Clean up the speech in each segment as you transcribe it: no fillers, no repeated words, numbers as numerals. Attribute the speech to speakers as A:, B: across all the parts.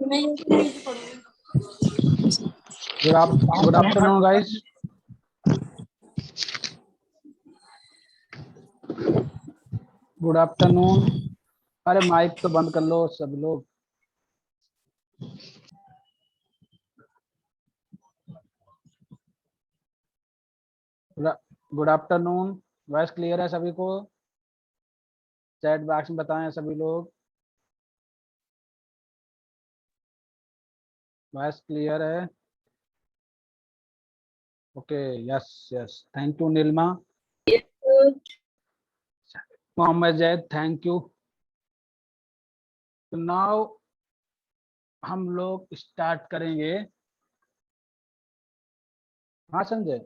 A: Good afternoon guys. Good afternoon. अरे mic तो बंद कर लो सब लोग। Good afternoon. वॉइस क्लियर है सभी को? चैट बॉक्स में बताएं सभी लोग। वॉइस क्लियर है? Okay, yes yes, thank you Neelma. Mohammad Zaid, thank you. तो नाउ हम लोग स्टार्ट करेंगे। हाँ संजय,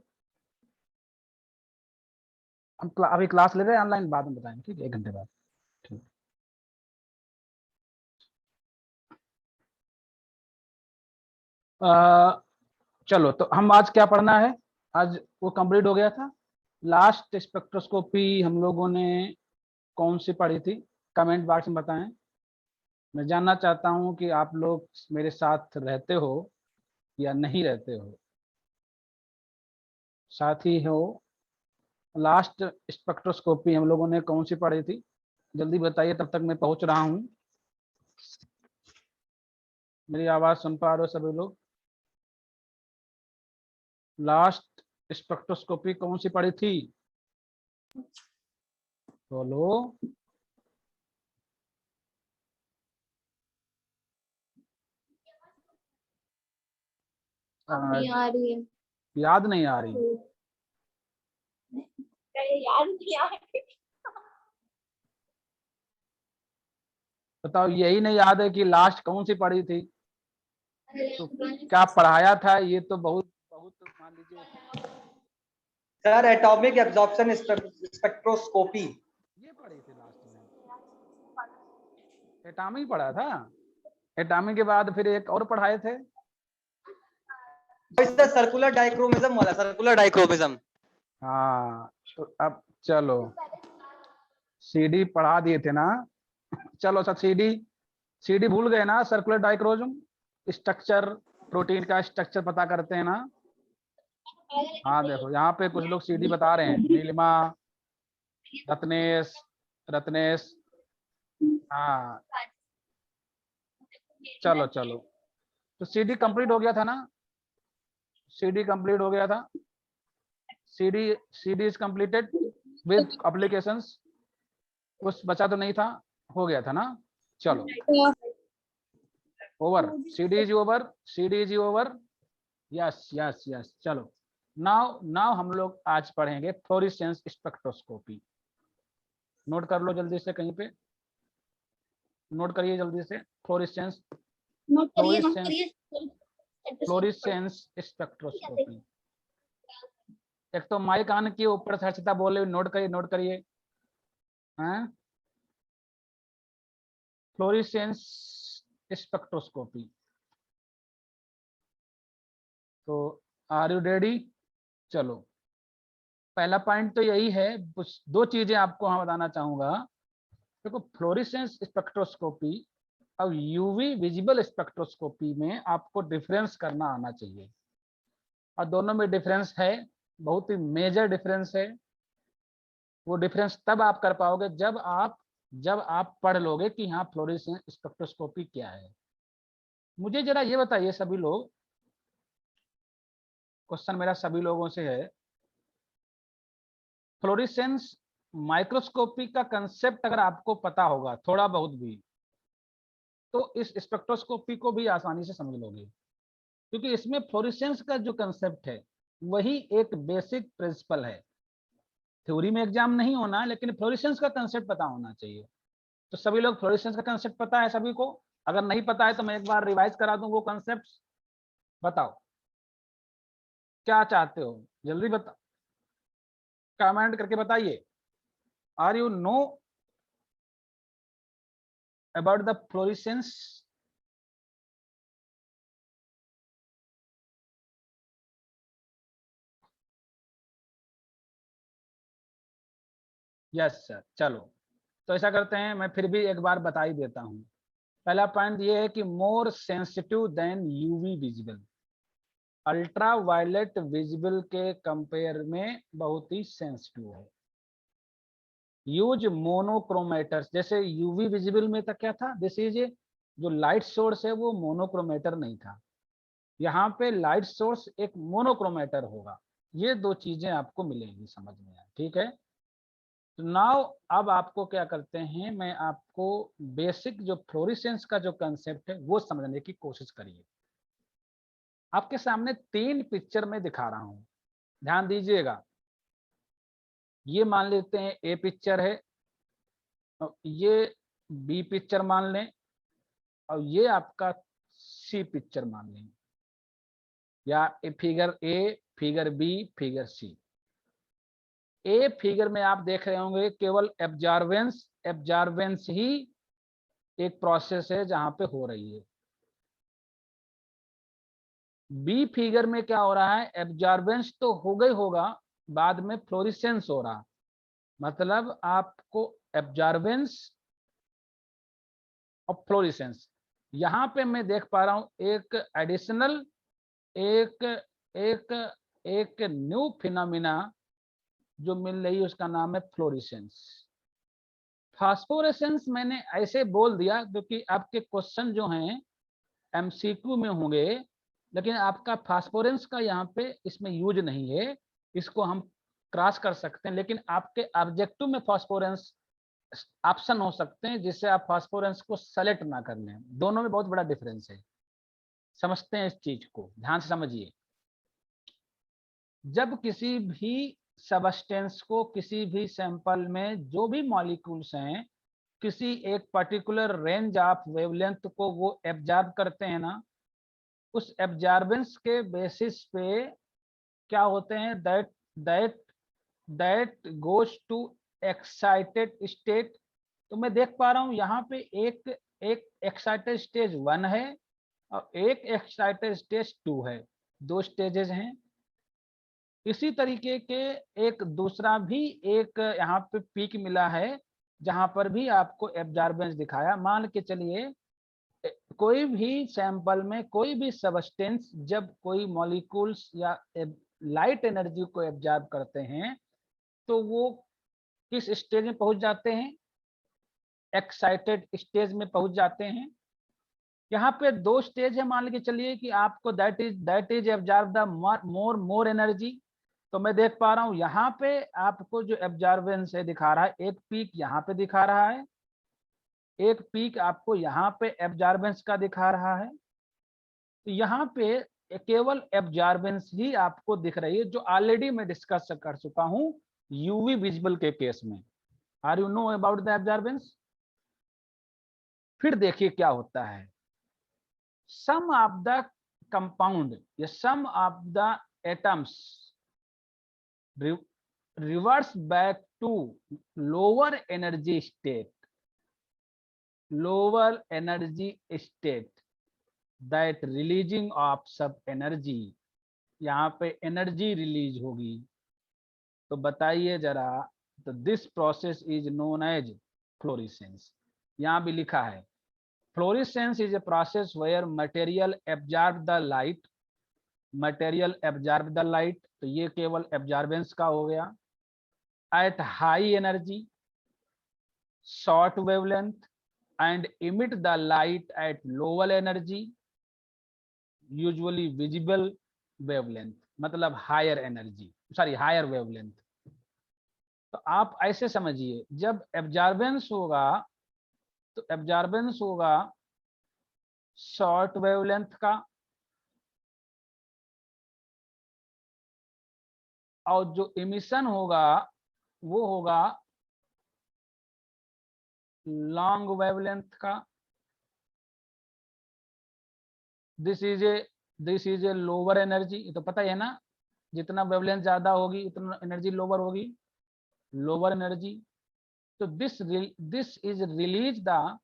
A: हम अभी क्लास ले रहे हैं ऑनलाइन, बाद में बताएंगे, ठीक है? 1 घंटे बाद। ठीक। चलो, तो हम आज क्या पढ़ना है? आज वो कंप्लीट हो गया था। लास्ट स्पेक्ट्रोस्कोपी हम लोगों ने कौन सी पढ़ी थी? कमेंट बॉक्स में बताएं। मैं जानना चाहता हूं कि आप लोग मेरे साथ रहते हो या नहीं रहते हो। साथी हो? लास्ट स्पेक्ट्रोस्कोपी हम लोगों ने कौन सी पढ़ी थी? जल्दी बताइए, तब तक मैं पहुंच रहा हूं। मेरी आवाज सुन पा रहे हो सभी लोग? लास्ट स्पेक्ट्रोस्कोपी कौन सी पढ़ी थी? बोलो।
B: नहीं आ रही है।
A: याद नहीं आ रही?
B: याद नहीं आ रही।
A: बताओ, यही नहीं याद है कि लास्ट कौन सी पढ़ी थी? तो क्या पढ़ाया था ये तो बहुत बहुत मान लीजिए।
C: सर एटॉमिक एब्जॉर्प्शन स्पेक्ट्रोस्कोपी
A: ये पढ़ी थी लास्ट में। एटॉमिक पढ़ा था। एटॉमिक के बाद फिर एक और पढ़ाए थे।
C: सर्कुलर डाइक्रोमिज्म वाला, सर्कुलर डाइक्रोमिज्म।
A: हाँ, तो अब चलो, सीडी पढ़ा दिए थे ना? चलो सर, सीडी भूल गए ना? सर्कुलर डाइक्रोमिज्म स्ट्रक्चर, प्रोटीन का स्ट्रक्चर पता करते हैं ना? हाँ देखो, यहाँ पे कुछ लोग सीडी बता रहे हैं। नीलिमा, रत्नेश, रत्नेश, हाँ। चलो चलो, तो सीडी कंप्लीट हो गया था ना? सीडी कंप्लीट हो गया था। CD is completed with applications. कुछ बचा तो नहीं था? हो गया था ना? चलो, over. CD is over, CD is over. Yes yes yes. चलो, नाउ नाउ हम लोग आज पढ़ेंगे फ्लोरेसेंस स्पेक्ट्रोस्कोपी। नोट कर लो जल्दी से, कहीं पे नोट करिए जल्दी से। Fluorescence fluorescence spectroscopy. एक तो माइक ऑन किए, ऊपर से हर्षिता बोले नोट करिए नोट करिए। Fluorescence spectroscopy. तो आर यू रेडी? चलो, पहला पॉइंट तो यही है। दो चीजें आपको हम बताना चाहूंगा। देखो, फ्लोरेसेंस स्पेक्ट्रोस्कोपी और यूवी विजिबल स्पेक्ट्रोस्कोपी में आपको डिफरेंस करना आना चाहिए। और दोनों में डिफरेंस है, बहुत ही मेजर डिफरेंस है। वो डिफरेंस तब आप कर पाओगे जब आप पढ़ लोगे कि हाँ फ्लोरेसेंस स्पेक्ट्रोस्कोपी क्या है। मुझे जरा ये बताइए सभी लोग, क्वेश्चन मेरा सभी लोगों से है, फ्लोरेसेंस माइक्रोस्कोपी का कंसेप्ट अगर आपको पता होगा थोड़ा बहुत भी, तो इस स्पेक्ट्रोस्कोपी को भी आसानी से समझ लोगे। क्योंकि इसमें फ्लोरेसेंस का जो कंसेप्ट है वही एक बेसिक प्रिंसिपल है। थ्योरी में एग्जाम नहीं होना, लेकिन फ्लोरेसेंस का कंसेप्ट पता होना चाहिए। तो सभी लोग फ्लोरेसेंस का कंसेप्ट पता है सभी को? अगर नहीं पता है तो मैं एक बार रिवाइज करा दूं वो कंसेप्ट। बताओ क्या चाहते हो, जल्दी बता, कमेंट करके बताइए। Are you know about the fluorescence? Yes sir. चलो, तो ऐसा करते हैं, मैं फिर भी एक बार बता ही देता हूं। पहला पॉइंट ये है कि more sensitive then UV visible, ultra violet visible के कंपेयर में बहुत ही सेंसिटिव है। यूज मोनोक्रोमेटर्स, जैसे यूवी विजिबल में तक क्या था, दिस इज जो लाइट सोर्स है वो मोनोक्रोमेटर नहीं था, यहाँ पे लाइट सोर्स एक मोनोक्रोमेटर होगा। ये दो चीजें आपको मिलेंगी समझ में आए, ठीक है। तो नाउ अब आपको क्या करते हैं, मैं आपको बेसिक जो फ्लोरेसेंस का जो कंसेप्ट है वो समझने की कोशिश करिए। आपके सामने 3 पिक्चर में दिखा रहा हूं, ध्यान दीजिएगा। ये मान लेते हैं ए पिक्चर है, और ये बी पिक्चर मान लें, और ये आपका सी पिक्चर मान लें, या figure A, figure B, figure C. A figure में आप देख रहे होंगे केवल एब्जॉर्बेंस, एब्जॉर्बेंस ही एक प्रोसेस है जहां पे हो रही है। बी फिगर में क्या हो रहा है, एब्जॉर्बेंस तो हो गई होगा, बाद में फ्लोरेसेंस हो रहा, मतलब आपको एब्जॉर्बेंस और फ्लोरेसेंस। यहाँ पे मैं देख पा रहा हूं एक एडिशनल, एक एक एक न्यू फिनोमिना जो मिल रही है, उसका नाम है फ्लोरेसेंस। फास्फोरेसेंस मैंने ऐसे बोल दिया क्योंकि आपके क्वेश्चन जो हैं एमसीक्यू में होंगे, लेकिन आपका फास्फोरेंस का यहाँ पे इसमें यूज नहीं है, इसको हम क्रॉस कर सकते हैं, लेकिन आपके ऑब्जेक्टिव में फास्फोरेंस ऑप्शन हो सकते हैं जिससे आप फास्फोरेंस को सेलेक्ट ना कर लें। दोनों में बहुत बड़ा डिफरेंस है, समझते हैं इस चीज को, ध्यान से समझिए। जब किसी भी सबस्टेंस को, किसी भी सैंपल में जो भी मॉलिक्यूल्स हैं, किसी एक पर्टिकुलर रेंज ऑफ वेवलेंथ को वो एब्जॉर्ब करते हैं ना, उस एब्जॉर्बेंस के बेसिस पे क्या होते हैं, that that goes to excited state. तो मैं देख पा रहा हूं यहाँ पे एक एक एक्साइटेड स्टेज 1 है और एक एक्साइटेड स्टेज 2 है, 2 स्टेजेस हैं। इसी तरीके के एक दूसरा भी एक यहाँ पे पीक मिला है जहां पर भी आपको एब्जॉर्बेंस दिखाया। मान के चलिए कोई भी सैंपल में कोई भी सबस्टेंस जब कोई मॉलिक्यूल्स या लाइट एनर्जी को एब्जॉर्ब करते हैं तो वो किस स्टेज में पहुंच जाते हैं, एक्साइटेड स्टेज में पहुंच जाते हैं। यहाँ पे 2 स्टेज है, मान के चलिए कि आपको that is absorb the more energy. तो मैं देख पा रहा हूँ यहाँ पे आपको जो एब्जॉर्बेंस है दिखा रहा है, एक पीक यहाँ पे दिखा रहा है, एक पीक आपको यहाँ पे एब्जॉर्बेंस का दिखा रहा है। तो यहाँ पे केवल एब्जॉर्बेंस ही आपको दिख रही है, जो ऑलरेडी मैं डिस्कस कर चुका हूँ यूवी विजिबल के केस में। Are you know about the absorbance. फिर देखिए क्या होता है, सम ऑफ द कंपाउंड या sum of the atoms reverse back to lower energy state, lower energy state that releasing of सब energy, यहाँ पे एनर्जी रिलीज होगी। तो बताइए जरा, तो this process is known as fluorescence. यहाँ भी लिखा है fluorescence is a process where material absorb the light, material absorb the light, तो ये केवल एब्जॉर्बेंस का हो गया। at high energy, short wavelength and emit the light at lower energy, usually visible wavelength, मतलब higher energy, sorry higher wavelength. तो आप ऐसे समझिए, जब एब्जॉर्बेंस होगा तो एब्जॉर्बेंस होगा शॉर्ट वेवलेंथ का, और जो इमिशन होगा वो होगा लॉन्ग वेवलेंथ का। This is a lower energy, ये तो पता ही है ना, जितना वेवलेंथ ज्यादा होगी उतना एनर्जी लोअर होगी, लोअर एनर्जी। तो this is release the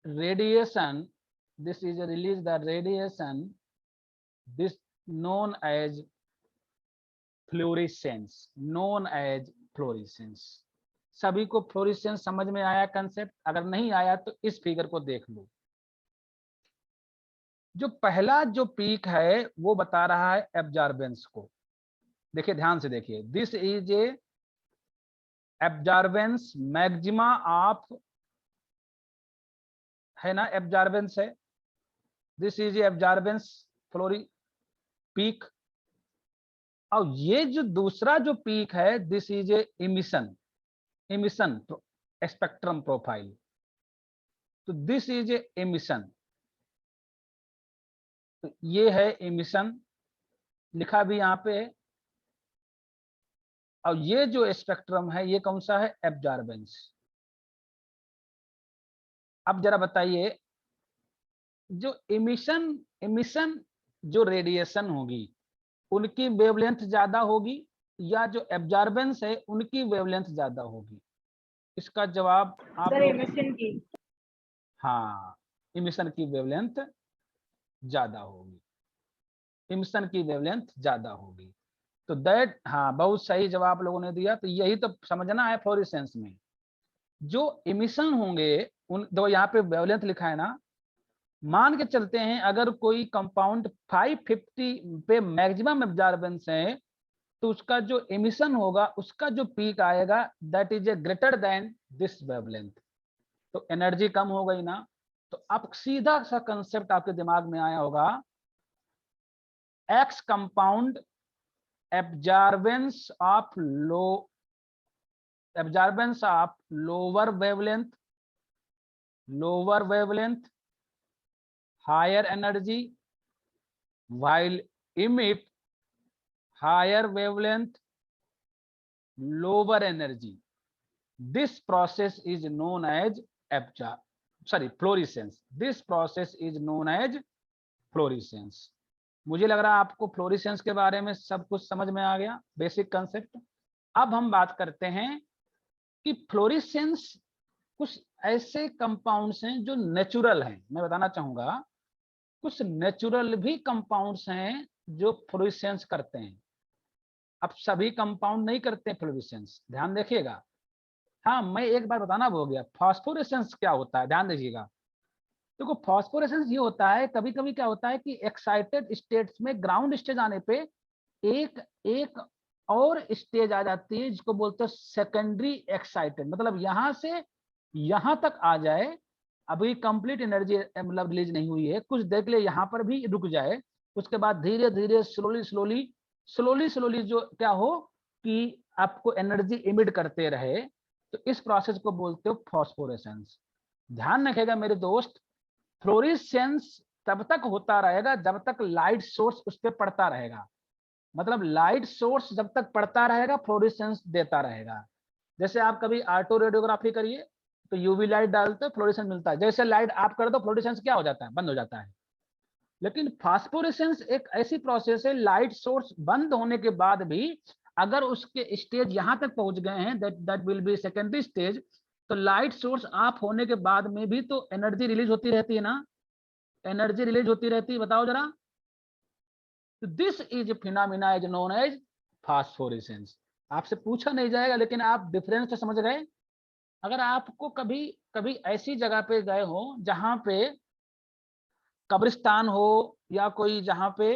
A: radiation, this is release the radiation, this known as fluorescence, known as fluorescence. सभी को फ्लोरेसेंस समझ में आया कंसेप्ट? अगर नहीं आया तो इस फिगर को देख लो। जो पहला जो पीक है वो बता रहा है एब्जॉर्बेंस को। देखिए ध्यान से देखिए, this is a absorbance maxima of, है ना, एब्जॉर्बेंस है, दिस इज एब्जॉर्बेंस फ्लोरी पीक। और ये जो दूसरा जो पीक है, this is a emission, emission spectrum profile. तो दिस इज ए इमिशन, तो ये है इमिशन, लिखा भी यहाँ पे है। और ये जो स्पेक्ट्रम है ये कौन सा है? एब्जॉर्बेंस। अब जरा बताइए, जो इमिशन इमिशन जो रेडिएशन होगी उनकी वेवलेंथ ज्यादा होगी या जो एब्जॉर्बेंस है उनकी वेवलेंथ ज्यादा होगी? इसका जवाब आप
B: सर
A: लोग,
B: इमिशन की।
A: हाँ, इमिशन की वेवलेंथ ज्यादा होगी, इमिशन की वेवलेंथ ज्यादा होगी। तो दैट, हाँ, बहुत सही जवाब लोगों ने दिया। तो यही तो समझना है फ्लोरेसेंस में, जो इमिशन होंगे उन दो, यहाँ पे वेवलेंथ लिखा है ना, मान के चलते हैं अगर कोई कंपाउंड 550 पे मैक्सिमम एब्जॉर्बेंस है तो उसका जो एमिशन होगा उसका जो पीक आएगा that is a greater than this wavelength. तो एनर्जी कम हो गई ना। तो अब सीधा सा कंसेप्ट आपके दिमाग में आया होगा, x compound absorbance of lower wavelength higher energy while emit higher wavelength lower energy. This process is known as fluorescence. This process is known as fluorescence. मुझे लग रहा है आपको फ्लोरेसेंस के बारे में सब कुछ समझ में आ गया, बेसिक कंसेप्ट। अब हम बात करते हैं कि फ्लोरेसेंस कुछ ऐसे कंपाउंड्स हैं जो नेचुरल हैं। मैं बताना चाहूंगा कुछ नेचुरल भी कंपाउंड्स हैं जो फ्लोरेसेंस करते हैं। अब सभी कंपाउंड नहीं करते फ्लोरेसेंस, ध्यान देखिएगा। हाँ, मैं एक बार बताना भूल गया, फास्फोरेसेंस क्या होता है, ध्यान दीजिएगा। देखो फास्फोरेसेंस ये होता है, कभी कभी क्या होता है कि एक्साइटेड स्टेट्स में ग्राउंड स्टेज आने पे एक एक और स्टेज आ जाती है जिसको बोलते हैं सेकेंडरी एक्साइटेड, मतलब यहां से यहां तक आ जाए, अभी कंप्लीट एनर्जी मतलब रिलीज नहीं हुई है, कुछ देर के लिए यहाँ पर भी रुक जाए, उसके बाद धीरे धीरे स्लोली जो क्या हो कि आपको एनर्जी इमिट करते रहे, तो इस प्रोसेस को बोलते हो फास्फोरेसेंस। ध्यान रखिएगा मेरे दोस्त, फ्लोरेसेंस तब तक होता रहेगा जब तक लाइट सोर्स उस पर पड़ता रहेगा, मतलब लाइट सोर्स जब तक पड़ता रहेगा फ्लोरेसेंस देता रहेगा। जैसे आप कभी ऑटो रेडियोग्राफी करिए तो यूवी लाइट डालते हो फ्लोरेसेंस मिलता है, जैसे लाइट आप कर दो फ्लोरेसेंस क्या हो जाता है? बंद हो जाता है। लेकिन फास्फोरेसेंस एक ऐसी प्रोसेस है, लाइट सोर्स बंद होने के बाद भी अगर उसके स्टेज यहां तक पहुंच गए हैं, that will B secondary stage, तो लाइट सोर्स ऑफ होने के बाद में भी तो एनर्जी रिलीज होती रहती है ना, एनर्जी रिलीज होती रहती है, बताओ जरा। तो this is phenomena is known as phosphorescence. आपसे पूछा नहीं जाएगा लेकिन आप डिफरेंस तो समझ गए। अगर आपको कभी कभी ऐसी जगह पे गए हो जहां पे कब्रिस्तान हो या कोई जहां पे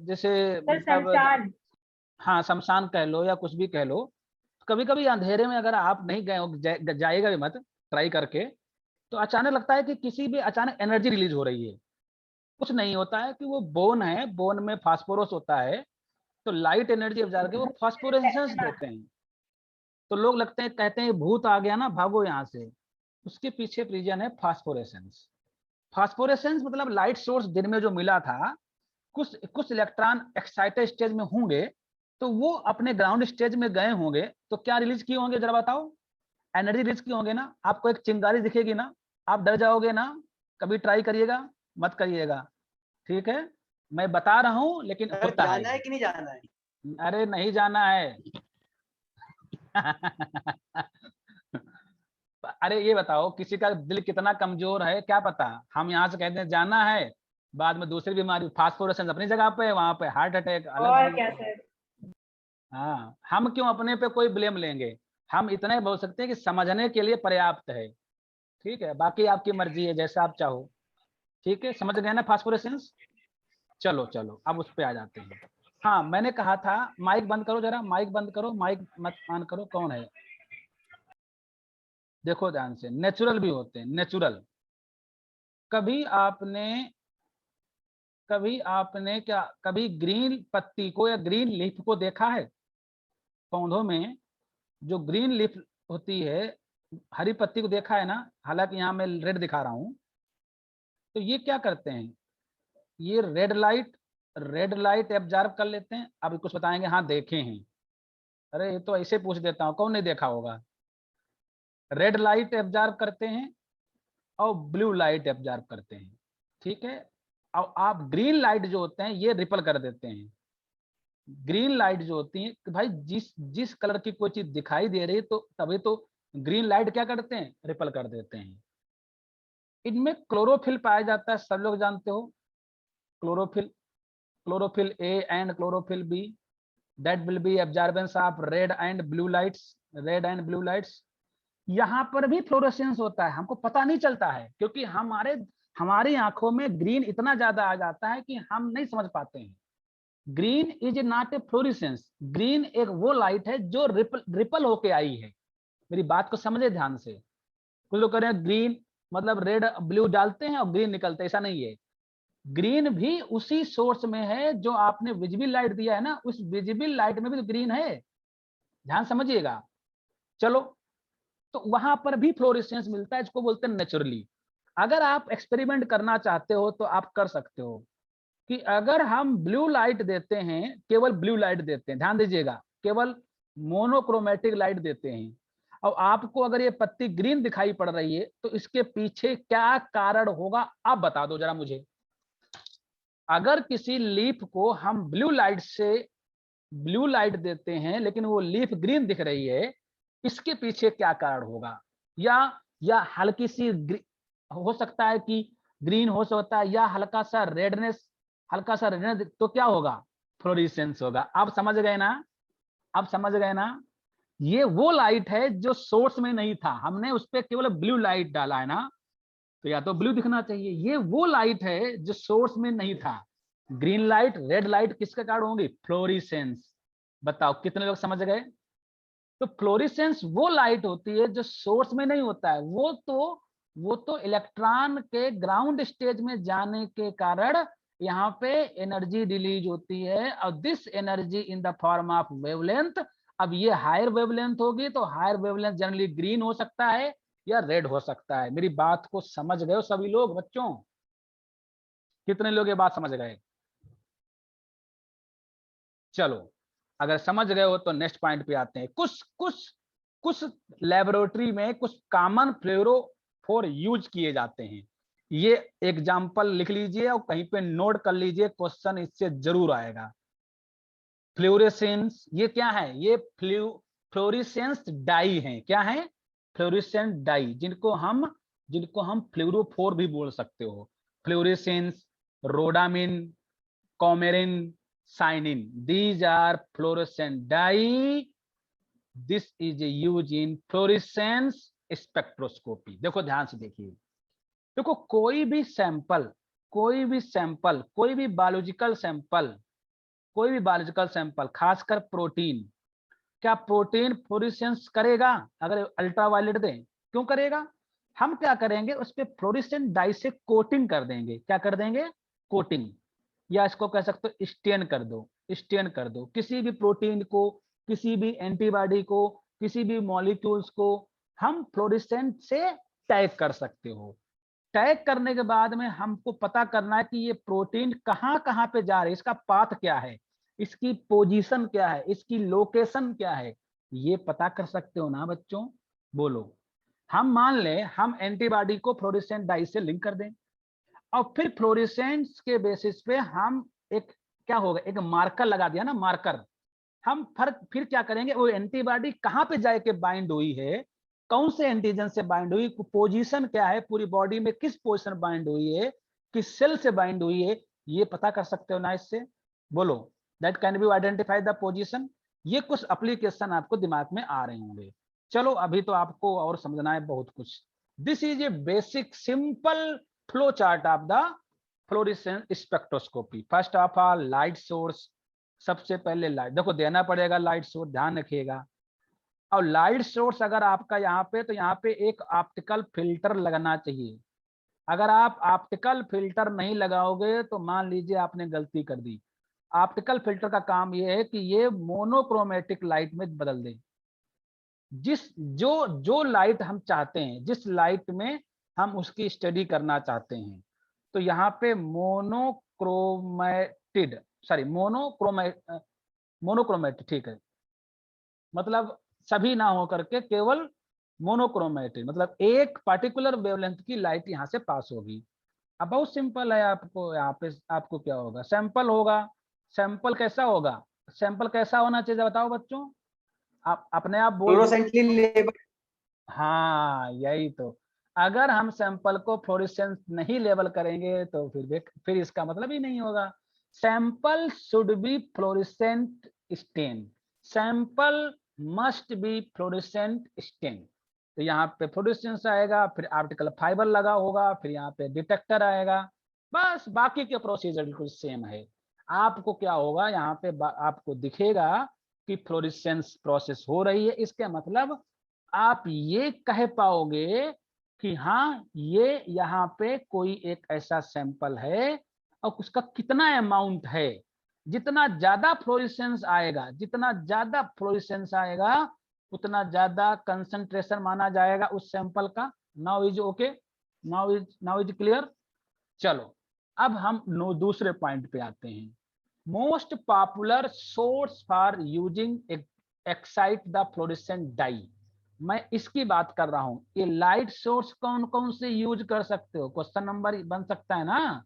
A: जैसे मतलब, हाँ, शमशान कह लो या कुछ भी कह लो, कभी कभी अंधेरे में अगर आप नहीं गए हो, जाइएगा भी मत, ट्राई करके, तो अचानक लगता है कि किसी भी अचानक एनर्जी रिलीज हो रही है। कुछ नहीं होता है कि वो बोन है, बोन में फास्फोरस होता है, तो लाइट एनर्जी अब्जॉर्ब के वो फास्फोरेसेंस देते हैं। तो लोग लगते हैं, कहते हैं भूत आ गया ना, भागो यहाँ से, उसके पीछे रीजन है फास्फोरेसेंस। फास्फोरेसेंस मतलब लाइट सोर्स दिन में जो मिला था, कुछ इलेक्ट्रॉन एक्साइटेड स्टेज में होंगे तो वो अपने ग्राउंड स्टेज में गए होंगे, तो क्या रिलीज किए होंगे जरा बताओ? एनर्जी रिलीज किए होंगे ना। आपको एक चिंगारी दिखेगी ना, आप डर जाओगे ना? कभी ट्राई करिएगा, मत करिएगा, ठीक है? मैं बता रहा हूं लेकिन होता
C: जाना है कि नहीं जाना है?
A: अरे नहीं जाना है। अरे ये बताओ, किसी का दिल कितना कमजोर है क्या पता, हम यहाँ से कहते हैं जाना है, बाद में दूसरी बीमारी, फास्फोरेसेंस अपनी जगह पे, वहां पे हार्ट अटैक अलग
B: और
A: चीज
B: क्या
A: है।
B: सर?
A: हाँ, हम क्यों अपने पे कोई ब्लेम लेंगे? हम इतना ही बोल सकते हैं कि समझने के लिए पर्याप्त है, ठीक है, बाकी आपकी मर्जी है जैसा आप चाहो, ठीक है, समझ गए ना फास्फोरेसेंस। चलो चलो अब उस पे आ जाते हैं। हाँ मैंने कहा था, माइक बंद करो जरा, माइक बंद करो, माइक मत ऑन करो, कौन है, देखो ध्यान से, नेचुरल भी होते हैं, नेचुरल। कभी आपने क्या कभी ग्रीन पत्ती को या ग्रीन लीफ को देखा है? पौधों में जो ग्रीन लीफ होती है, हरी पत्ती को देखा है ना, हालांकि यहाँ मैं रेड दिखा रहा हूँ। तो ये क्या करते हैं, ये रेड लाइट एब्जॉर्ब कर लेते हैं। अब कुछ बताएंगे हाँ देखे हैं, अरे ये तो ऐसे पूछ देता हूँ, कौन नहीं देखा होगा। रेड लाइट एब्जॉर्ब करते हैं और ब्लू लाइट एब्जॉर्ब करते हैं, ठीक है। और आप ग्रीन लाइट जो होते हैं ये रिपल कर देते हैं। ग्रीन लाइट जो होती है कि भाई जिस जिस कलर की कोई चीज दिखाई दे रही है तो तभी तो ग्रीन लाइट क्या करते हैं, रिपल कर देते हैं। इनमें क्लोरोफिल पाया जाता है, सब लोग जानते हो chlorophyll, chlorophyll A and chlorophyll B, that will be absorbance of red and blue lights, red and blue lights. यहाँ पर भी फ्लोरोसेंस होता है, हमको पता नहीं चलता है क्योंकि हमारी आंखों में ग्रीन इतना ज्यादा आ जाता है कि हम नहीं समझ पाते हैं। Green is not a florescence, green एक वो लाइट है जो रिपल होके आई है। मेरी बात को समझे ध्यान से। कुछ लोग कह रहे हैं ग्रीन मतलब रेड ब्लू डालते हैं और ग्रीन निकलते, ऐसा नहीं है। ग्रीन भी उसी सोर्स में है जो आपने विजिबल लाइट दिया है ना, उस विजिबल लाइट में भी तो ग्रीन है, ध्यान समझिएगा। चलो, तो वहां पर भी फ्लोरेसेंस मिलता है, इसको बोलते हैं नेचुरली। अगर आप एक्सपेरिमेंट करना चाहते हो तो आप कर सकते हो कि अगर हम ब्लू लाइट देते हैं, केवल ब्लू लाइट देते हैं, ध्यान दीजिएगा, केवल मोनोक्रोमेटिक लाइट देते हैं, और आपको अगर ये पत्ती ग्रीन दिखाई पड़ रही है तो इसके पीछे क्या कारण होगा आप बता दो जरा मुझे। अगर किसी लीफ को हम ब्लू लाइट देते हैं लेकिन वो लीफ ग्रीन दिख रही है, इसके पीछे क्या कारण होगा? या हल्की सी हो सकता है कि ग्रीन हो सकता है, या हल्का सा रेडनेस तो क्या होगा? फ्लोरिसेंस होगा। आप समझ गए ना, आप समझ गए ना। ये वो लाइट है जो सोर्स में नहीं था, हमने उस पर केवल ब्लू लाइट डाला है ना, तो या तो ब्लू दिखना चाहिए। ये वो लाइट है जो सोर्स में नहीं था। ग्रीन लाइट रेड लाइट किसके कारण होंगी? फ्लोरिसेंस। बताओ कितने लोग समझ गए? तो फ्लोरिसेंस वो लाइट होती है जो सोर्स में नहीं होता है, वो तो इलेक्ट्रॉन के ग्राउंड स्टेज में जाने के कारण यहाँ पे एनर्जी रिलीज होती है, और this energy in the form of wavelength. अब ये हायर वेवलेंथ होगी तो हायर वेवलेंथ जनरली ग्रीन हो सकता है या रेड हो सकता है। मेरी बात को समझ गए हो सभी लोग? बच्चों कितने लोग ये बात समझ गए? चलो, अगर समझ गए हो तो नेक्स्ट पॉइंट पे आते हैं। कुछ लेबोरेटरी में कुछ कॉमन फ्लोरोफोर यूज किए जाते हैं। ये एग्जाम्पल लिख लीजिए और कहीं पे नोट कर लीजिए, क्वेश्चन इससे जरूर आएगा। फ्लोरेसेंस ये क्या है? ये फ्लोरेसेंस डाई है। क्या है? फ्लोरेसेंस डाई, जिनको हम फ्लोरोफोर भी बोल सकते हो। Fluorescence, rhodamine, coumarin, cyanine, these are fluorescent dye. This is used in fluorescence spectroscopy. देखो ध्यान से देखिए, देखो कोई भी सैंपल, कोई भी बायोलॉजिकल सैंपल, खासकर प्रोटीन, क्या प्रोटीन फ्लोरेसेंस करेगा अगर अल्ट्रावायलेट दें? क्यों करेगा? हम क्या करेंगे, उस पर फ्लोरेसेंट डाई से कोटिंग कर देंगे। क्या कर देंगे? कोटिंग, या इसको कह सकते हो स्टेन कर दो, स्टेन कर दो किसी भी प्रोटीन को, किसी भी एंटीबॉडी को, किसी भी मॉलिक्यूल्स को हम फ्लोरेसेंट से टैग कर सकते हो। टैग करने के बाद में हमको पता करना है कि ये प्रोटीन कहाँ कहाँ पे जा रही है, इसका पाथ क्या है, इसकी पोजीशन क्या है, इसकी लोकेशन क्या है, ये पता कर सकते हो ना बच्चों? बोलो। हम मान लें हम एंटीबॉडी को फ्लोरेसेंट डाई से लिंक कर दें, और फिर फ्लोरेसेंस के बेसिस पे हम एक क्या होगा, एक मार्कर लगा दिया ना, मार्कर। हम फिर क्या करेंगे, वो एंटीबॉडी कहाँ पे जाके बाइंड हुई है, कौन से एंटीजन से बाइंड हुई, पोजीशन क्या है, पूरी बॉडी में किस पोजीशन बाइंड हुई है, किस सेल से बाइंड हुई है, ये पता कर सकते हो ना इससे? बोलो। That can be identify the position. ये कुछ एप्लीकेशन आपको दिमाग में आ रहे होंगे। चलो अभी तो आपको और समझना है बहुत कुछ। This is A basic simple flow chart of the fluorescence spectroscopy. First of all light source, सबसे पहले लाइट देखो देना पड़ेगा, लाइट सोर्स ध्यान रखिएगा। और लाइट सोर्स अगर आपका यहाँ पे, तो यहाँ पे एक ऑप्टिकल फिल्टर लगना चाहिए। अगर आप ऑप्टिकल फिल्टर नहीं लगाओगे तो मान लीजिए आपने गलती कर दी। ऑप्टिकल फिल्टर का काम ये है कि ये मोनोक्रोमेटिक लाइट में बदल दे। जिस जो जो लाइट हम चाहते हैं, जिस लाइट में हम उसकी स्टडी करना चाहते हैं, तो यहाँ पे मोनोक्रोमेटेड, सॉरी मोनोक्रोमेटेड, ठीक है, मतलब सभी ना हो करके केवल मोनोक्रोमेटेड, मतलब एक पर्टिकुलर वेवलेंथ की लाइट यहाँ से पास होगी। अब बहुत सिंपल है, आपको यहाँ पे आपको क्या होगा, सैंपल होगा। सैंपल कैसा होगा, सैंपल कैसा होना चाहिए बताओ बच्चों, आप अपने आप बोल दो।
C: Fluorescently label.
A: हाँ यही तो, अगर हम सैंपल को फ्लोरेसेंस नहीं लेबल करेंगे तो फिर इसका मतलब ही नहीं होगा। Sample should be fluorescent stain, sample must be fluorescent stain. तो यहाँ पे फ्लोरेसेंस आएगा, फिर ऑप्टिकल फाइबर लगा होगा, फिर यहाँ पे डिटेक्टर आएगा, बस बाकी के प्रोसीजर बिल्कुल सेम है। आपको क्या होगा, यहाँ पे आपको दिखेगा कि फ्लोरेसेंस प्रोसेस हो रही है, इसके मतलब आप ये कह पाओगे कि हाँ ये यहाँ पे कोई एक ऐसा सैंपल है और उसका कितना अमाउंट है। जितना ज्यादा फ्लोरेसेंस आएगा, जितना ज्यादा फ्लोरेसेंस आएगा, उतना ज्यादा कंसंट्रेशन माना जाएगा उस सैंपल का। Now is okay, now is clear. चलो अब हम दूसरे पॉइंट पे आते हैं। Most popular source for using excite the fluorescent dye, मैं इसकी बात कर रहा हूं। ये लाइट सोर्स कौन कौन से यूज कर सकते हो, क्वेश्चन नंबर बन सकता है ना,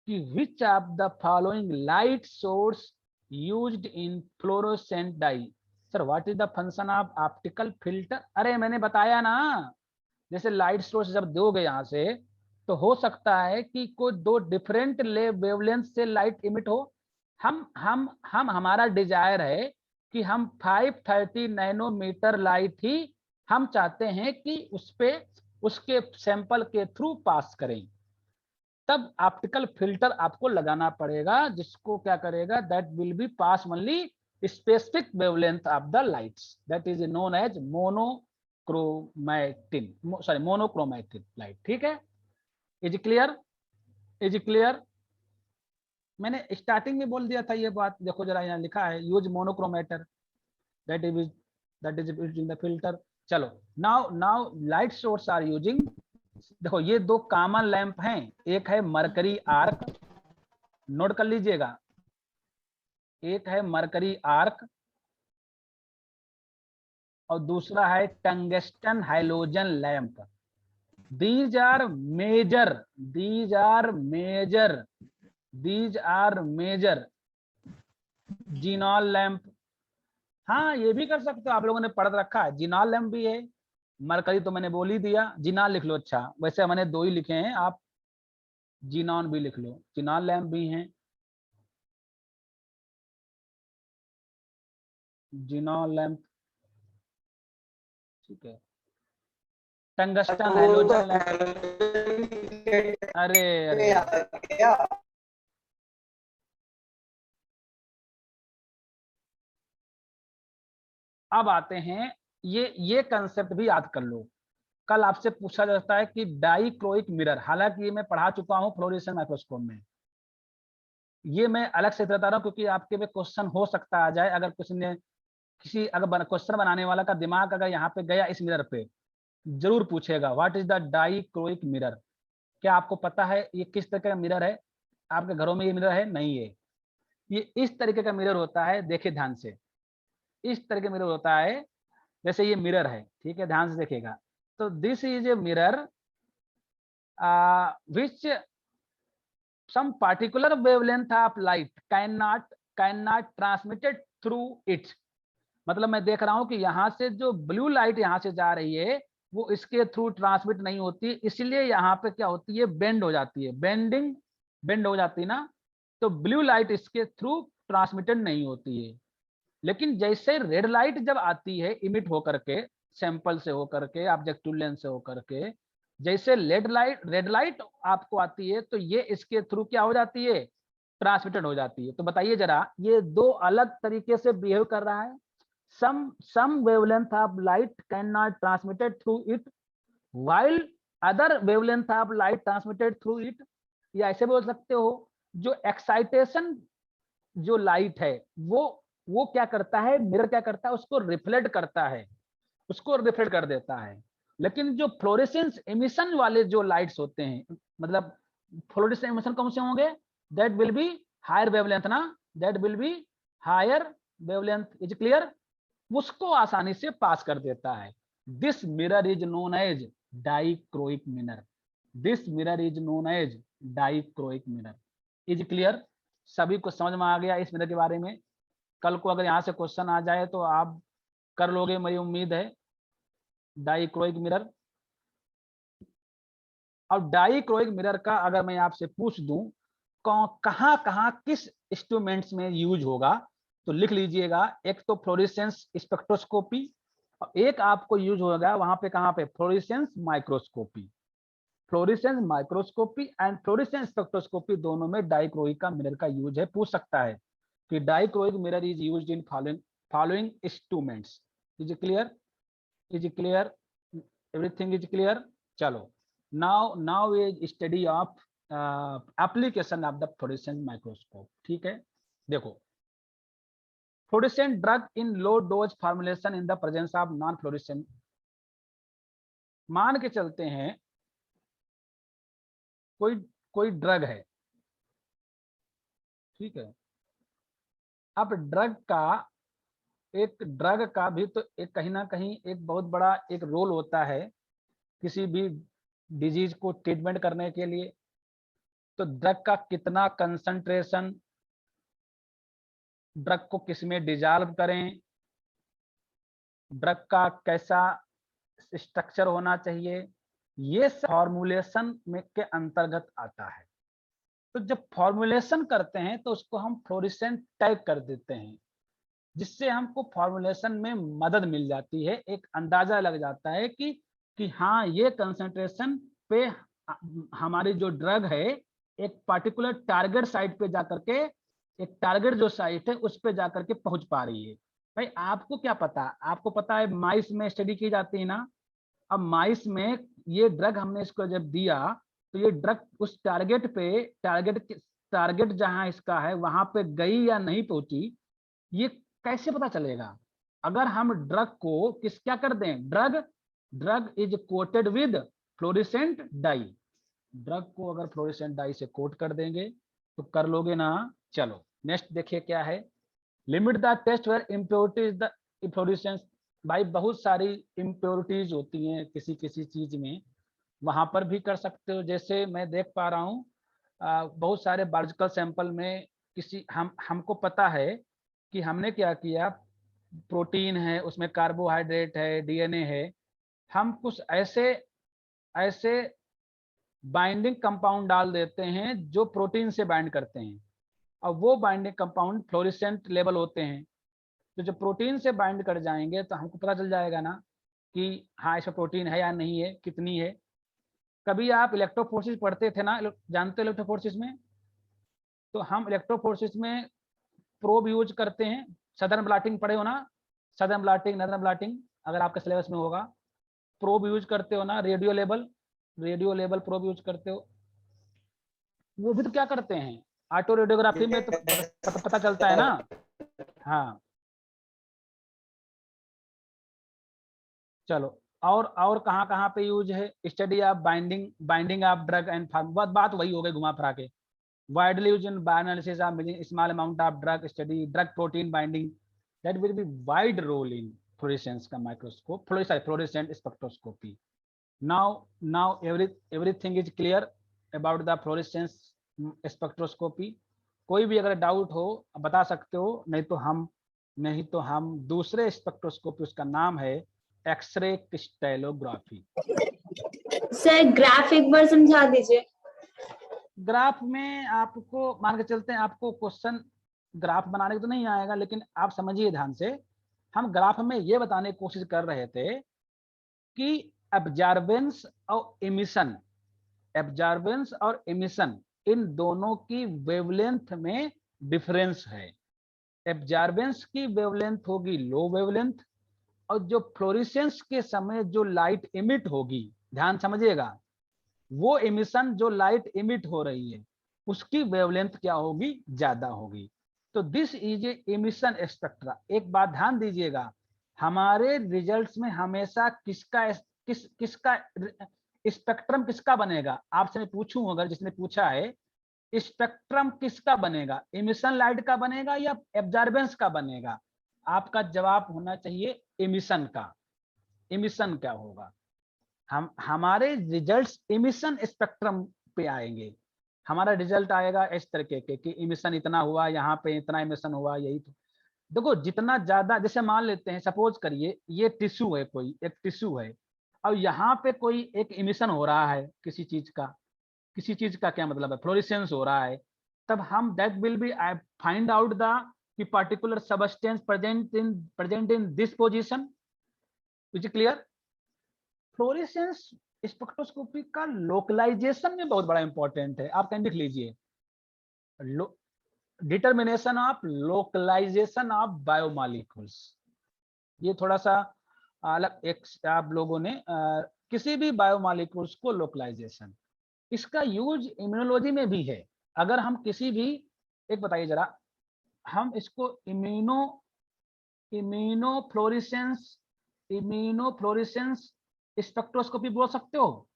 A: कि which of the following light source used in fluorescent dye. Sir what is the function of optical filter, अरे मैंने बताया ना, जैसे लाइट सोर्स जब दोगे यहां से, तो हो सकता है कि कोई दो डिफरेंट वेवलेंथ से लाइट इमिट हो। हम हमारा डिजायर है कि हम 530 नैनोमीटर लाइट ही हम चाहते हैं कि उस पे उसके सैंपल के थ्रू पास करें, तब ऑप्टिकल फिल्टर आपको लगाना पड़ेगा, जिसको क्या करेगा, that will be pass only specific wavelength of the lights, that is known as monochromatic light. ठीक है, इज क्लियर, इज क्लियर। मैंने स्टार्टिंग में बोल दिया था ये बात, देखो जरा यहाँ लिखा है use monochromator, that is using the filter. चलो now light source are using, देखो ये दो कॉमन लैंप हैं, एक है मरकरी आर्क, नोट कर लीजिएगा, एक है मरकरी आर्क और दूसरा है tungsten halogen lamp. these are major these are major these are major जीनॉल लैंप। हाँ ये भी कर सकते हो, आप लोगों ने पढ़ रखा है, जीनॉल लैंप भी है। मरकरी तो मैंने बोल ही दिया, जीनॉल लिख लो, अच्छा वैसे मैंने दो ही लिखे हैं, आप जीनॉन भी लिख लो, जीनॉल लैंप भी हैं, जीनॉल लैंप, ठीक है। टंगस्टन हाइलोजन लैंप, अरे अरे अब आते हैं, ये कंसेप्ट भी याद कर लो। कल आपसे पूछा जाता है कि डाइक्रोइक मिरर, हालांकि ये मैं पढ़ा चुका हूं फ्लोरेसेंस माइक्रोस्कोप में, ये मैं अलग से बता रहा हूं क्योंकि आपके में क्वेश्चन हो सकता आ जाए, अगर किसी ने अगर क्वेश्चन बनाने वाला का दिमाग अगर यहाँ पे गया इस मिरर पे, जरूर पूछेगा what is the dichroic mirror. क्या आपको पता है ये किस तरह का मिरर है, आपके घरों में ये मिरर है नहीं है, ये इस तरीके का मिरर होता है, देखिए ध्यान से, इस तरह का मिरर होता है, जैसे ये मिरर है, ठीक है, ध्यान से देखिएगा। तो this is a mirror which some particular wavelength of light cannot transmitted through it, मतलब मैं देख रहा हूं कि यहाँ से जो ब्लू लाइट यहाँ से जा रही है वो इसके थ्रू ट्रांसमिट नहीं होती, इसलिए यहाँ पे क्या होती है, बेंड हो जाती है, बेंड हो जाती है ना, तो ब्लू लाइट इसके थ्रू ट्रांसमिटेड नहीं होती है। लेकिन जैसे रेड लाइट जब आती है इमिट होकर के, सैंपल से होकर के, ऑब्जेक्टिव लेंस से होकर के, जैसे रेड लाइट आपको आती है तो ये इसके थ्रू क्या हो जाती है, ट्रांसमिटेड हो जाती है। तो बताइए जरा, ये दो अलग तरीके से बिहेव कर रहा है। some wavelength of light cannot transmitted through it while other wavelength of light transmitted through it। या ऐसे बोल सकते हो, जो एक्साइटेशन जो लाइट है वो क्या करता है, मिरर क्या करता है, उसको रिफ्लेक्ट करता है, उसको रिफ्लेक्ट कर देता है। लेकिन जो फ्लोरेसेंस एमिशन वाले जो लाइट्स होते हैं, मतलब फ्लोरेसेंस एमिशन कौन से होंगे, that will be higher wavelength ना, that will be higher wavelength, is clear, उसको आसानी से पास कर देता है। This mirror is known as dichroic mirror, this mirror is known as dichroic mirror, is clear. सभी को समझ में आ गया इस मिरर के बारे में। कल को अगर यहाँ से क्वेश्चन आ जाए तो आप कर लोगे, मेरी उम्मीद है। डाइक्रोइक मिरर, अब डाइक्रोइक मिरर का अगर मैं आपसे पूछ दूं कहां कहां किस इंस्ट्रूमेंट्स में यूज होगा, तो लिख लीजिएगा। एक तो फ्लोरेसेंस स्पेक्ट्रोस्कोपी, और एक आपको यूज होगा वहां पे, कहां पे, fluorescence microscopy. Fluorescence microscopy and fluorescence spectroscopy दोनों में डाइक्रोइक का मिरर का यूज है। पूछ सकता है कि dichroic mirror is used in following instruments. Is clear, is clear, everything is clear. चलो, now is study of application of the fluorescent microscope। ठीक है, देखो, fluorescent drug in low dose formulation in the presence of non fluorescent। मान के चलते हैं कोई drug है, ठीक है। अब ड्रग का भी तो एक कहीं ना कहीं एक बहुत बड़ा एक रोल होता है किसी भी डिजीज को ट्रीटमेंट करने के लिए। तो ड्रग का कितना कंसंट्रेशन, ड्रग को किसमें डिजॉल्व करें, ड्रग का कैसा स्ट्रक्चर होना चाहिए, ये फॉर्मुलेशन में के अंतर्गत आता है। तो जब फॉर्मुलेशन करते हैं तो उसको हम फ्लोरेसेंट टैग कर देते हैं, जिससे हमको फॉर्मुलेशन में मदद मिल जाती है, एक अंदाजा लग जाता है कि हाँ, ये कंसंट्रेशन पे हमारी जो ड्रग है एक पार्टिकुलर टारगेट साइट पे जाकर के, एक टारगेट जो साइट है उस पे जाकर के पहुंच पा रही है। भाई आपको क्या पता, आपको पता है माइस में स्टडी की जाती है ना। अब माइस में ये ड्रग हमने इसको जब दिया तो ये ड्रग उस टारगेट पे, टारगेट जहां इसका है वहां पे गई या नहीं पहुंची, ये कैसे पता चलेगा? अगर हम ड्रग को क्या कर दें, drug is coated with fluorescent dye, drug को अगर फ्लोरेसेंट डाई से कोट कर देंगे तो कर लोगे ना। चलो नेक्स्ट देखिए क्या है, limit the test where impurities the fluorescence. भाई बहुत सारी इम्प्योरिटीज होती हैं किसी किसी चीज में, वहां पर भी कर सकते हो। जैसे मैं देख पा रहा हूँ बहुत सारे बायोलॉजिकल सैंपल में हमको पता है कि हमने क्या किया, प्रोटीन है उसमें, कार्बोहाइड्रेट है, डीएनए है, हम कुछ ऐसे बाइंडिंग कंपाउंड डाल देते हैं जो प्रोटीन से बाइंड करते हैं, और वो बाइंडिंग कंपाउंड फ्लोरेसेंट लेवल होते हैं। तो जब प्रोटीन से बाइंड कर जाएंगे तो हमको पता चल जाएगा ना कि हाँ इसमें प्रोटीन है या नहीं है, कितनी है। कभी आप इलेक्ट्रोफोर्सिस पढ़ते थे ना, जानते हो इलेक्ट्रोफोर्सिस में? तो हम इलेक्ट्रोफोर्सिस में प्रोब यूज करते हैं। सदर्न ब्लॉटिंग पढ़े हो ना, सदर्न ब्लॉटिंग, नदर्न ब्लॉटिंग, अगर आपके सिलेबस में होगा। प्रोब यूज करते हो ना, रेडियो लेवल प्रोब यूज करते हो। वो भी तो क्या करते हैं, ऑटो रेडियोग्राफी में तो पता चलता है ना। हाँ चलो, और कहाँ पे यूज है, study of binding of drug and बात वही हो गई घुमा फिरा के। widely used in bioanalysis of measuring small amount of drug study, drug protein binding, that will be wide role in fluorescence का microscope, fluorescent spectroscopy। now everything is clear about the fluorescence spectroscopy। कोई भी अगर doubt हो बता सकते हो, नहीं तो हम दूसरे स्पेक्ट्रोस्कोपी, उसका नाम है एक्सरे क्रिस्टलोग्राफी।
B: सर ग्राफ एक बार समझा दीजिए।
A: ग्राफ में आपको मान के चलते हैं, आपको क्वेश्चन ग्राफ बनाने को तो नहीं आएगा, लेकिन आप समझिए ध्यान से। हम ग्राफ में ये बताने की कोशिश कर रहे थे कि एब्जॉर्बेंस और इमिशन, एब्जॉर्बेंस और इमिशन इन दोनों की वेवलेंथ में डिफरेंस है। एब्जॉर्बेंस की वेवलेंथ होगी लो वेवलेंथ, और जो फ्लोरेसेंस के समय जो लाइट इमिट होगी, ध्यान समझिएगा, वो इमिशन जो लाइट इमिट हो रही है उसकी वेवलेंथ क्या होगी, ज्यादा होगी। तो this is a emission spectra. एक बात ध्यान दीजिएगा, हमारे रिजल्ट्स में हमेशा किसका स्पेक्ट्रम किसका बनेगा, आपसे मैं पूछूं अगर, जिसने पूछा है स्पेक्ट्रम किसका बनेगा, इमिशन लाइट का बनेगा या एब्जॉर्बेंस का बनेगा, आपका जवाब होना चाहिए इमिशन का। इमिशन क्या होगा, हमारे रिजल्ट्स इमिशन स्पेक्ट्रम पे आएंगे। हमारा रिजल्ट आएगा इस तरीके के कि इमिशन इतना हुआ, यहाँ पे इतना इमिशन हुआ, यही तो देखो जितना ज्यादा, जैसे मान लेते हैं सपोज करिए ये टिश्यू है, कोई एक टिश्यू है और यहाँ पे कोई एक इमिशन हो रहा है किसी चीज का, किसी चीज का क्या मतलब है, फ्लोरेसेंस हो रहा है, तब हम that will be find out the कि particular substance present in this position. Is clear? Fluorescence spectroscopy का लोकलाइजेशन में बहुत बड़ा इंपॉर्टेंट है, आप कहीं लिख लीजिए, determination of localization of biomolecules. ये थोड़ा सा अलग एक आप लोगों ने किसी भी बायोमॉलिक्यूल्स को लोकलाइजेशन, इसका यूज इम्यूनोलॉजी में भी है। अगर हम किसी भी, एक बताइए जरा, हम इसको इम्यूनोफ्लोरेसेंस स्पेक्ट्रोस्कोपी बोल सकते हो।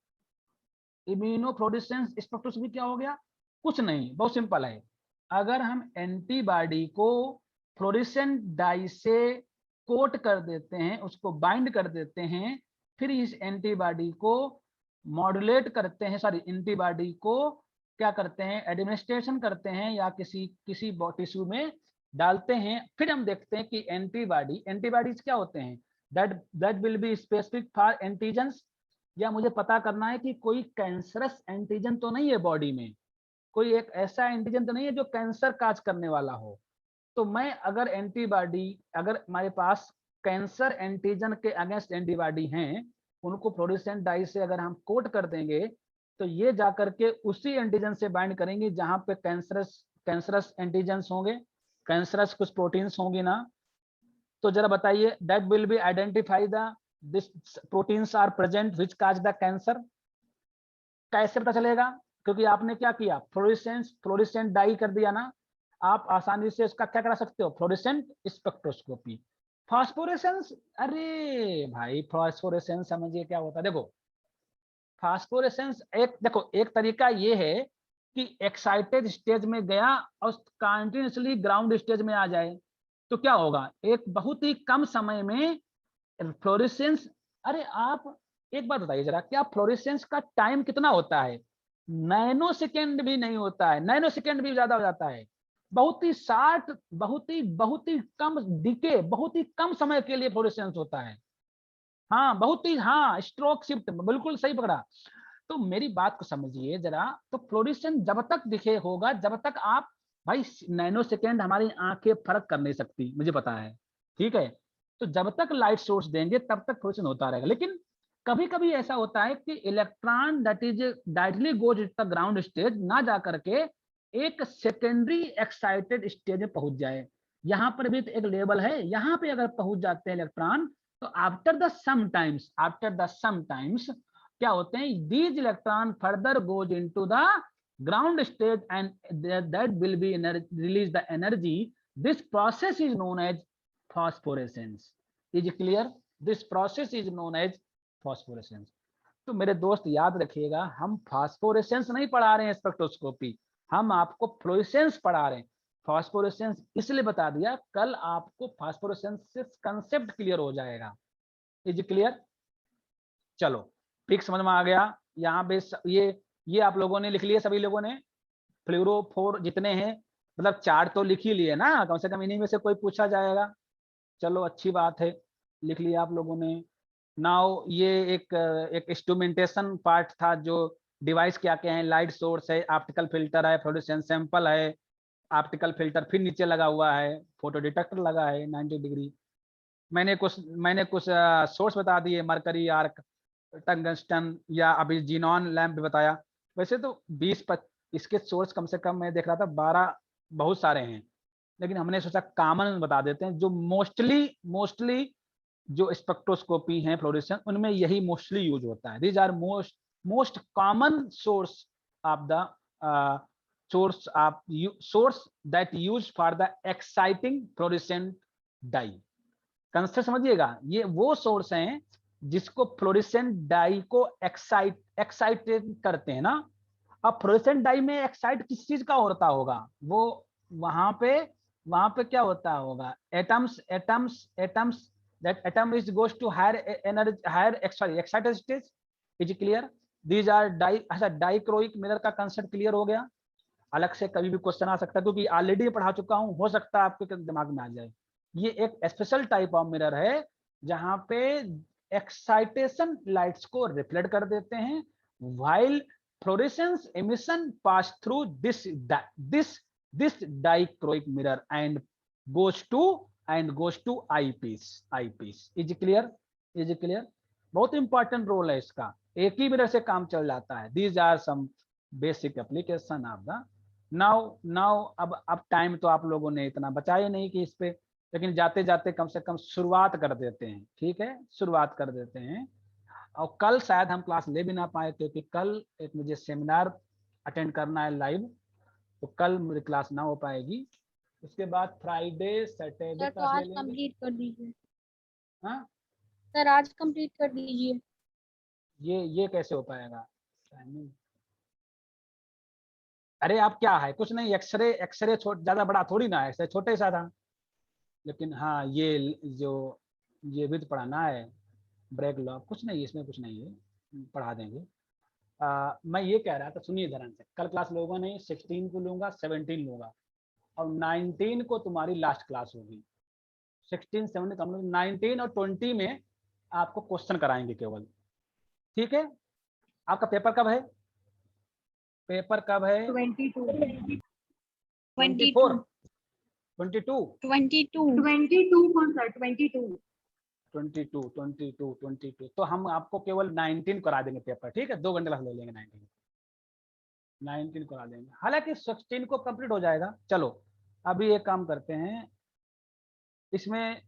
A: इम्यूनोफ्लोरेसेंस स्पेक्ट्रोस्कोपी क्या हो गया, कुछ नहीं, बहुत सिंपल है। अगर हम एंटीबॉडी को फ्लोरेसेंट डाई से कोट कर देते हैं, उसको बाइंड कर देते हैं, फिर इस एंटीबॉडी को मॉड्यूलेट करते हैं, सॉरी एंटीबॉडी को क्या करते हैं, एडमिनिस्ट्रेशन करते हैं या किसी टिश्यू में डालते हैं, फिर हम देखते हैं कि एंटीबॉडीज क्या होते हैं, that will be specific for antigens, या मुझे पता करना है कि कोई कैंसरस एंटीजन तो नहीं है बॉडी में, कोई एक ऐसा एंटीजन तो नहीं है जो कैंसर काज करने वाला हो। तो मैं अगर एंटीबॉडी, अगर हमारे पास कैंसर एंटीजन के अगेंस्ट एंटीबॉडी हैं, उनको फ्लोरेसेंट डाई से अगर हम कोट कर देंगे तो ये जाकर के उसी एंटीजन से बाइंड करेंगे जहां पे कैंसरस एंटीजेंस होंगे, कैंसरस कुछ प्रोटीन्स होंगी ना। तो जरा बताइए, that will be identify the this proteins are present which cause the cancer. कैसे पता चलेगा, क्योंकि आपने क्या किया, फ्लोरेसेंट डाई कर दिया ना। आप आसानी से इसका क्या करा सकते हो, फ्लोरेसेंट स्पेक्ट्रोस्कोपी। फास्फोरेसेंस, अरे भाई फास्फोरेसेंस समझिए क्या होता है। देखो फास्फोरेसेंस एक तरीका ये है कि एक्साइटेड स्टेज में गया और कंटिन्यूसली ग्राउंड स्टेज में आ जाए, तो क्या होगा, एक बहुत ही कम समय में फ्लोरेसेंस। अरे आप एक बात बताइए जरा, क्या फ्लोरेसेंस का टाइम कितना होता है, नैनो सेकेंड भी नहीं होता है, नैनो सेकेंड भी ज्यादा हो जाता है, बहुत ही कम डिके, बहुत ही कम समय के लिए फ्लोरेसेंस होता है। हाँ बहुत ही, हाँ स्ट्रोक शिफ्ट, बिल्कुल सही पकड़ा। तो मेरी बात को समझिए जरा, तो फ्लोरेसेंस जब तक दिखे होगा, जब तक आप, भाई नैनो सेकेंड हमारी आंखें फर्क कर नहीं सकती, मुझे पता है, ठीक है, तो जब तक लाइट सोर्स देंगे तब तक फ्लोरेसेंस होता रहेगा। लेकिन कभी कभी ऐसा होता है कि electron that is directly goes the ground stage ना जा करके एक सेकेंडरी एक्साइटेड स्टेज में पहुंच जाए, यहाँ पर भी तो एक लेवल है, यहाँ पे अगर पहुंच जाते हैं इलेक्ट्रॉन, तो आफ्टर द सम टाइम्स क्या होते हैं, these electron further goes into the ground stage and that will be release the energy. This process is known as phosphorescence. Is clear? This process is known as phosphorescence. तो मेरे दोस्त याद रखिएगा, हम फास्फोरेसेंस नहीं पढ़ा रहे हैं स्पेक्ट्रोस्कोपी, हम आपको फ्लोरेसेंस पढ़ा रहे हैं। फास्फोरेसेंस इसलिए बता दिया, कल आपको फास्फोरेसेंस से कंसेप्ट क्लियर हो जाएगा। Is clear? चलो ठीक, समझ में आ गया। यहाँ पे ये आप लोगों ने लिख लिए, सभी लोगों ने फ्लोरोफोर जितने हैं, मतलब 4 तो लिख ही लिए ना, कम से कम इन्हीं में से कोई पूछा जाएगा। चलो अच्छी बात है, लिख लिया आप लोगों ने। नाउ ये एक इंस्ट्रूमेंटेशन पार्ट था, जो डिवाइस क्या क्या है, लाइट सोर्स है, ऑप्टिकल फिल्टर है, फ्लोरेसेंस सैंपल है, ऑप्टिकल फिल्टर फिर नीचे लगा हुआ है, फोटो डिटेक्टर लगा है 90 डिग्री। मैंने कुछ सोर्स बता दिए, मरकरी आर्क, टंगस्टन या अभी जीनॉन लैंप बताया। वैसे तो 20 इसके सोर्स कम से कम मैं देख रहा था 12 बहुत सारे हैं, लेकिन हमने सोचा कॉमन बता देते हैं जो मोस्टली जो स्पेक्ट्रोस्कोपी है फ्लोरेसेंस उनमें यही मोस्टली यूज होता है। These are most common source of the source that use for the exciting fluorescent dye. Concept समझिएगा, ये वो सोर्स हैं जिसको फ्लोरेसेंट डाई को एक्साइटेड करते हैं ना। अब फ्लोरेसेंट डाई में एक्साइट किस चीज का होता होगा, वो वहां पे क्या होता होगा, atoms that atom is goes to higher energy, excited stage. Is it clear? These are dichroic mirror का कंसेप्ट क्लियर हो गया। अलग से कभी भी क्वेश्चन आ सकता है क्योंकि ऑलरेडी पढ़ा चुका हूं, हो सकता है आपके दिमाग में आ जाए। ये एक स्पेशल टाइप ऑफ मिरर है जहां पे एक्साइटेशन लाइट्स को रिफ्लेक्ट कर देते हैं, while fluorescence emission pass through this dichroic mirror and goes to eyepiece. Is clear? बहुत इंपॉर्टेंट रोल है इसका, एक ही मिरर से काम चल जाता है। These are some basic application of the now अब टाइम तो आप लोगों ने इतना बचाया नहीं कि इस पे, लेकिन जाते जाते कम से कम शुरुआत कर देते हैं। ठीक है, शुरुआत कर देते हैं। और कल शायद हम क्लास ले भी ना पाए क्योंकि कल एक मुझे सेमिनार अटेंड करना है लाइव, तो कल मेरी क्लास ना हो पाएगी। उसके बाद फ्राइडे सैटरडे
D: तो आज कंप्लीट कर दीजिए।
A: हाँ
D: सर आज कंप्लीट कर दीजिए।
A: ये कैसे हो पाएगा? अरे आप क्या है, कुछ नहीं, एक्सरे ज्यादा बड़ा थोड़ी ना है, एक्सरे छोटे सा था। लेकिन हाँ ये जो ये भी तो पढ़ाना है, ब्रेक लॉ, कुछ नहीं इसमें, कुछ नहीं है, पढ़ा देंगे। मैं ये कह रहा था, सुनिए ध्यान से, कल क्लास लोगों ने 16 को लूंगा, 17 लूंगा और 19 को तुम्हारी लास्ट क्लास होगी। 16, 17, 19 और 20 में आपको क्वेश्चन कराएंगे केवल। ठीक है, आपका पेपर कब है? पेपर कब है?
D: 22
A: तो हम आपको केवल 19 करा देंगे पेपर। ठीक है, 2 घंटे क्लास ले लेंगे, 19 करा देंगे, हालांकि 16 को कंप्लीट हो जाएगा। चलो अभी एक काम करते हैं, इसमें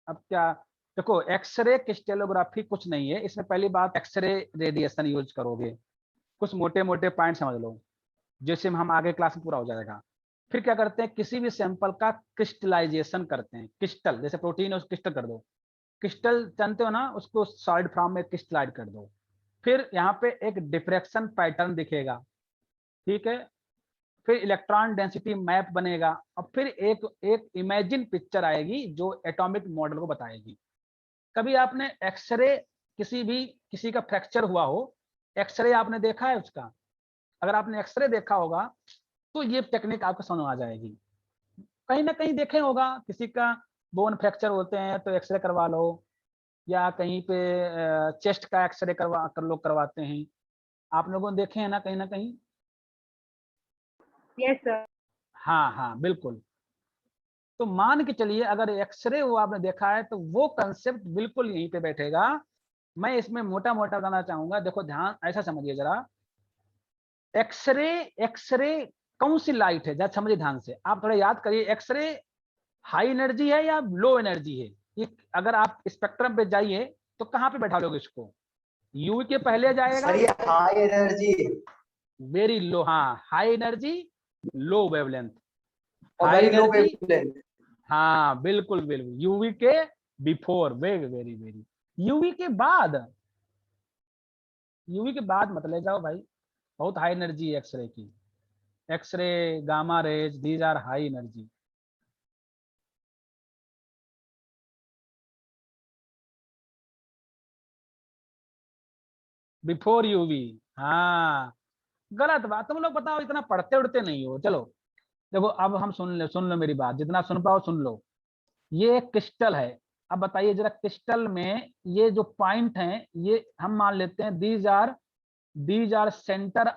A: अब क्या देखो, एक्सरे क्रिस्टलोग्राफी कुछ नहीं है इसमें। पहली बात, एक्सरे रेडिएशन यूज करोगे, कुछ मोटे मोटे पॉइंट समझ लो, जैसे हम आगे क्लास में पूरा हो जाएगा। फिर क्या करते हैं, किसी भी सैंपल का क्रिस्टलाइजेशन करते हैं। क्रिस्टल जैसे प्रोटीन है उसको क्रिस्टल कर दो, क्रिस्टल जानते हो ना, उसको सॉलिड फॉर्म में क्रिस्टलाइज कर दो। फिर यहाँ पे एक डिफ्रैक्शन पैटर्न दिखेगा, ठीक है, फिर इलेक्ट्रॉन डेंसिटी मैप बनेगा और फिर एक इमेजिन पिक्चर आएगी जो एटॉमिक मॉडल को बताएगी। कभी आपने एक्सरे किसी का फ्रैक्चर हुआ हो, एक्सरे आपने देखा है उसका? अगर आपने एक्सरे देखा होगा तो ये टेक्निक आपको समझ आ जाएगी। कहीं ना कहीं देखे होगा, किसी का बोन फ्रैक्चर होते हैं तो एक्सरे करवा लो, या कहीं पे चेस्ट का एक्सरे करवाते हैं, आप लोगों ने देखे हैं ना कहीं?
D: Yes sir.
A: हाँ बिल्कुल। तो मान के चलिए अगर एक्सरे वो आपने देखा है तो वो कंसेप्ट बिल्कुल यहीं पे बैठेगा। मैं इसमें मोटा मोटा बताना चाहूंगा, देखो ध्यान ऐसा समझिए जरा, एक्सरे कौन सी लाइट है, जरा समझिए ध्यान से, आप थोड़ा याद करिए, एक्सरे हाई एनर्जी है या लो एनर्जी है? ये अगर आप स्पेक्ट्रम पे जाइए तो कहाँ पे बैठा लोगे इसको? यूवी के पहले जाएगा,
C: हाई एनर्जी,
A: वेरी लो, हाँ high energy low wavelength,
C: high energy,
A: हाँ बिल्कुल यूवी के बिफोर, वेरी यूवी के बाद मत ले जाओ भाई, बहुत हाई एनर्जी है एक्सरे की। X ray, gamma rays, these are high energy. Before UV, हाँ गलत बात, तुम लोग बताओ, इतना पढ़ते उड़ते नहीं हो। चलो देखो अब हम सुन लो मेरी बात, जितना सुन पाओ सुन लो। ये एक क्रिस्टल है, अब बताइए जरा, क्रिस्टल में ये जो पॉइंट हैं ये हम मान लेते हैं दीज आर सेंटर